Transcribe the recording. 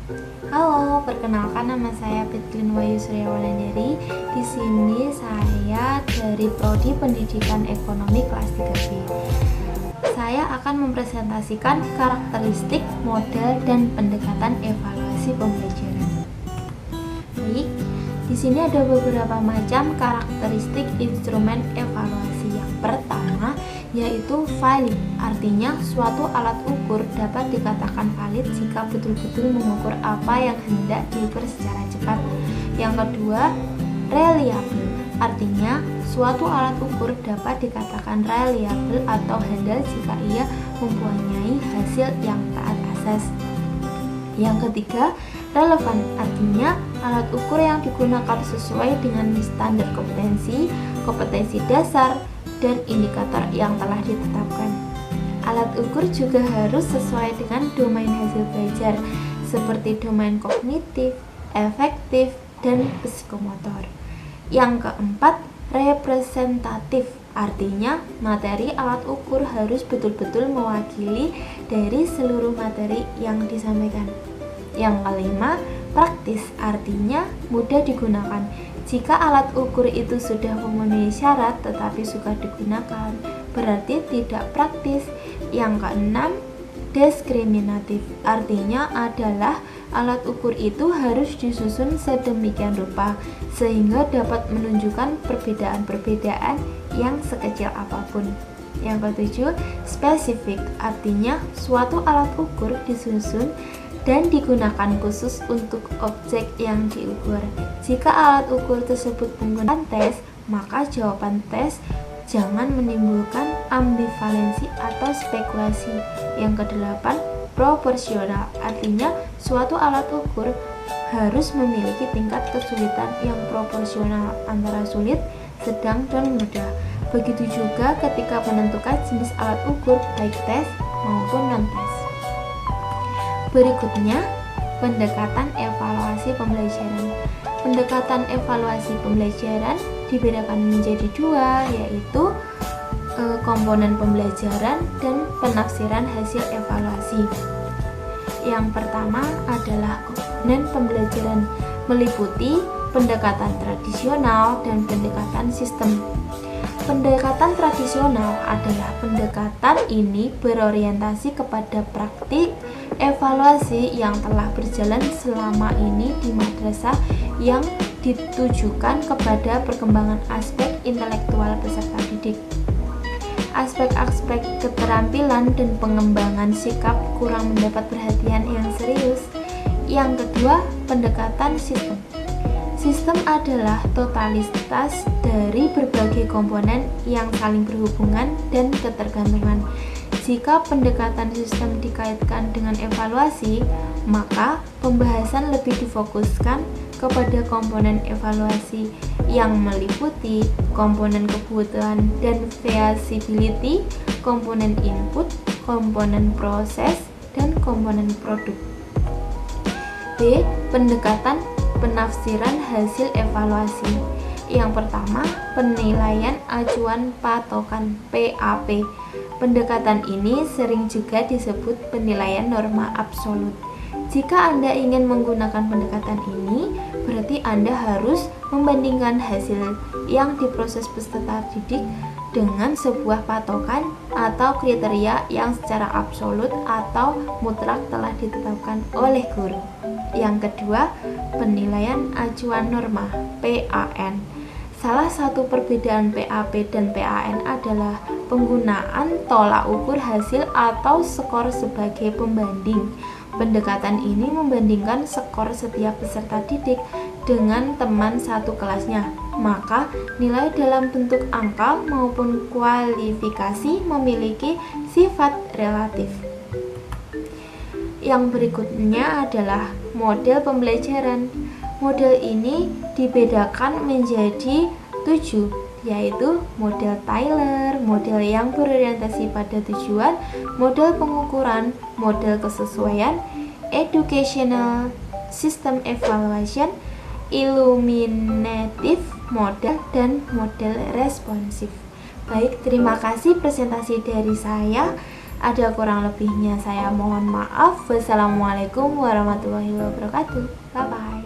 Halo, perkenalkan nama saya Petlin Wayu Suryawardani. Di sini saya dari Prodi Pendidikan Ekonomi kelas 3B. Saya akan mempresentasikan karakteristik, model, dan pendekatan evaluasi pembelajaran. Baik, di sini ada beberapa macam karakteristik instrumen evaluasi. Yang pertama yaitu valid, artinya suatu alat ukur dapat dikatakan valid jika betul-betul mengukur apa yang hendak diukur secara cepat. Yang kedua, reliable, artinya suatu alat ukur dapat dikatakan reliable atau handal jika ia mempunyai hasil yang taat asas. Yang ketiga, relevan, artinya alat ukur yang digunakan sesuai dengan standar kompetensi, kompetensi dasar, dan indikator yang telah ditetapkan. Alat ukur juga harus sesuai dengan domain hasil belajar, seperti domain kognitif, efektif, dan psikomotor. Yang keempat, representatif, artinya materi alat ukur harus betul-betul mewakili dari seluruh materi yang disampaikan. Yang kelima, praktis, artinya mudah digunakan. Jika alat ukur itu sudah memenuhi syarat tetapi suka digunakan, berarti tidak praktis. Yang keenam, diskriminatif, artinya adalah alat ukur itu harus disusun sedemikian rupa sehingga dapat menunjukkan perbedaan-perbedaan yang sekecil apapun. Yang ketujuh, spesifik, artinya suatu alat ukur disusun dan digunakan khusus untuk objek yang diukur. Jika alat ukur tersebut menggunakan tes, maka jawaban tes jangan menimbulkan ambivalensi atau spekulasi. Yang kedelapan, proporsional, artinya suatu alat ukur harus memiliki tingkat kesulitan yang proporsional antara sulit, sedang, dan mudah. Begitu juga ketika menentukan jenis alat ukur baik tes maupun non-tes. Berikutnya, pendekatan evaluasi pembelajaran. Pendekatan evaluasi pembelajaran dibedakan menjadi dua, yaitu komponen pembelajaran dan penafsiran hasil evaluasi. Yang pertama adalah komponen pembelajaran, meliputi pendekatan tradisional dan pendekatan sistem. Pendekatan tradisional adalah pendekatan ini berorientasi kepada praktik evaluasi yang telah berjalan selama ini di madrasah yang ditujukan kepada perkembangan aspek intelektual peserta didik. Aspek-aspek keterampilan dan pengembangan sikap kurang mendapat perhatian yang serius. Yang kedua, pendekatan sistem. Sistem adalah totalitas dari berbagai komponen yang saling berhubungan dan ketergantungan. Jika pendekatan sistem dikaitkan dengan evaluasi, maka pembahasan lebih difokuskan kepada komponen evaluasi yang meliputi komponen kebutuhan dan feasibility, komponen input, komponen proses, dan komponen produk. B. Pendekatan penafsiran hasil evaluasi. Yang pertama, penilaian acuan patokan (PAP). Pendekatan ini sering juga disebut penilaian norma absolut. Jika Anda ingin menggunakan pendekatan ini, berarti Anda harus membandingkan hasil yang diproses peserta didik dengan sebuah patokan atau kriteria yang secara absolut atau mutlak telah ditetapkan oleh guru. Yang kedua, penilaian acuan norma (PAN). Salah satu perbedaan PAP dan PAN adalah penggunaan tolak ukur hasil atau skor sebagai pembanding. Pendekatan ini membandingkan skor setiap peserta didik dengan teman satu kelasnya, maka nilai dalam bentuk angka maupun kualifikasi memiliki sifat relatif. Yang berikutnya adalah model pembelajaran. Model ini dibedakan menjadi 7, yaitu model Taylor, model yang berorientasi pada tujuan, model pengukuran, model kesesuaian, educational system evaluation, illuminative model, dan model responsif. Baik, terima kasih presentasi dari saya. Ada kurang lebihnya saya mohon maaf. Wassalamualaikum warahmatullahi wabarakatuh. Bye bye.